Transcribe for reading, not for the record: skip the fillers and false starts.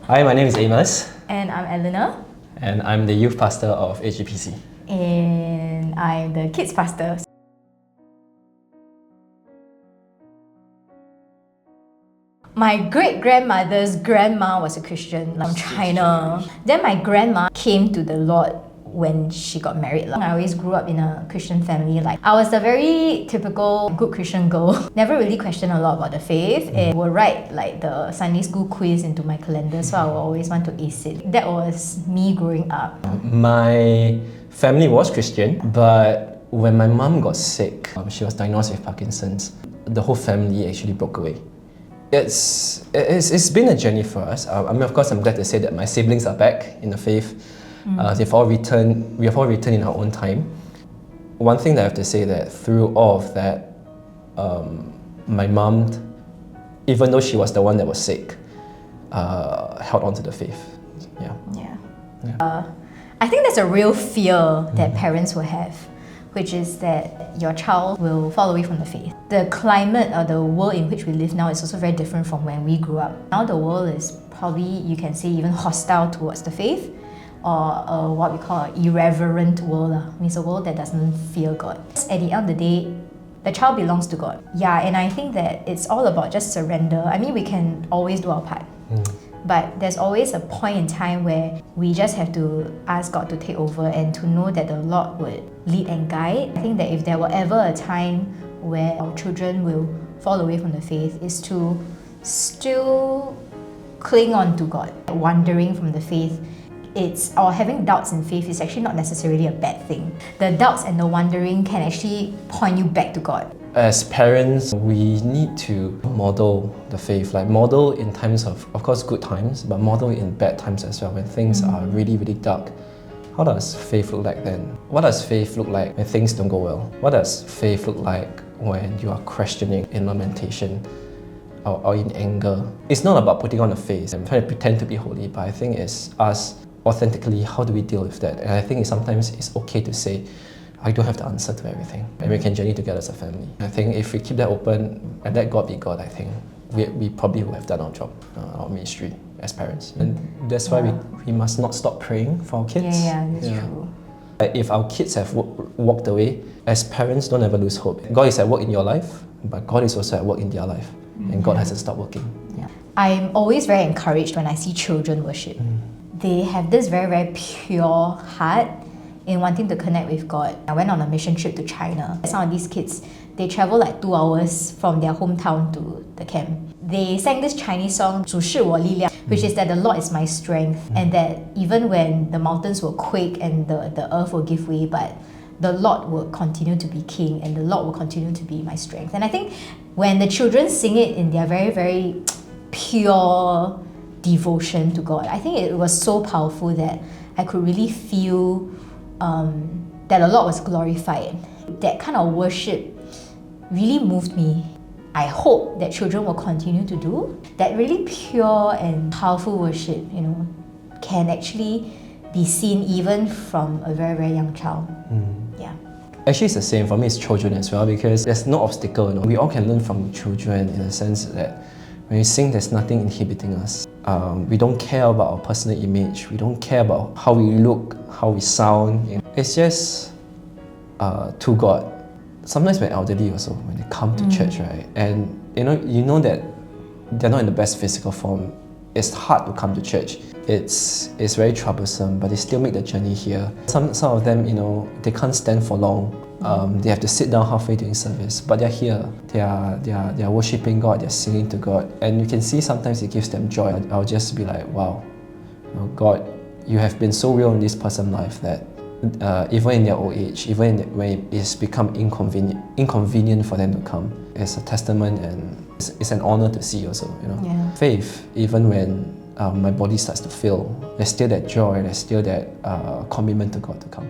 Hi, my name is Amos. And I'm Elena. And I'm the youth pastor of HGPC. And I'm the kids pastor. My great-grandmother's grandma was a Christian from China. Then my grandma came to the Lord when she got married. I always grew up in a Christian family. I was a very typical good Christian girl. Never really questioned a lot about the faith and would write the Sunday school quiz into my calendar, so I would always want to ace it. That was me growing up. My family was Christian, but when my mom got sick, she was diagnosed with Parkinson's. The whole family actually broke away. It's been a journey for us. Of course, I'm glad to say that my siblings are back in the faith. We have all returned in our own time. One thing that I have to say that through all of that, my mom, even though she was the one that was sick, held on to the faith. I think there's a real fear that parents will have, which is that your child will fall away from the faith. The climate or the world in which we live now is also very different from when we grew up. Now the world is probably, you can say, even hostile towards the faith, or what we call an irreverent world. It's a world that doesn't fear God. At the end of the day, the child belongs to God. And I think that it's all about just surrender. I mean, we can always do our part. But there's always a point in time where we just have to ask God to take over and to know that the Lord would lead and guide. I think that if there were ever a time where our children will fall away from the faith, is to still cling on to God. Wandering from the faith, or having doubts in faith is actually not necessarily a bad thing. The doubts and the wandering can actually point you back to God. As parents, we need to model the faith, model in times of course, good times, but model in bad times as well, when things are really, really dark. How does faith look like then? What does faith look like when things don't go well? What does faith look like when you are questioning in lamentation or in anger? It's not about putting on a face and trying to pretend to be holy, but I think it's us authentically, how do we deal with that? And I think sometimes it's okay to say, I don't have the answer to everything, and we can journey together as a family. I think if we keep that open and let God be God, I think we probably would have done our job, our ministry as parents. And that's why we must not stop praying for our kids. That's true. If our kids have walked away, as parents, don't ever lose hope. God is at work in your life, but God is also at work in their life, and God hasn't stopped working. I'm always very encouraged when I see children worship. They have this very, very pure heart in wanting to connect with God. I went on a mission trip to China. Some of these kids, they travel 2 hours from their hometown to the camp. They sang this Chinese song, 主是我力量, which is that the Lord is my strength, and that even when the mountains will quake and the earth will give way, but the Lord will continue to be king, and the Lord will continue to be my strength. And I think when the children sing it in their very, very pure devotion to God, I think it was so powerful that I could really feel that the Lord was glorified. That kind of worship really moved me. I hope that children will continue to do that. Really pure and powerful worship, can actually be seen even from a very, very young child. Actually, it's the same for me. It's children as well, because there's no obstacle. We all can learn from children in the sense that when we sing, there's nothing inhibiting us. We don't care about our personal image. We don't care about how we look, how we sound. It's just to God. Sometimes we're elderly also, when they come to church, right? And you know that they're not in the best physical form. It's hard to come to church. It's very troublesome, but they still make the journey here. Some of them, they can't stand for long. They have to sit down halfway during service, but they're here. They are worshiping God. They're singing to God, and you can see sometimes it gives them joy. I'll just be like, wow, God, you have been so real in this person's life that even in their old age, even when it's become inconvenient for them to come, it's a testament, and it's an honor to see also. Faith, even when my body starts to fail, there's still that joy. There's still that commitment to God to come.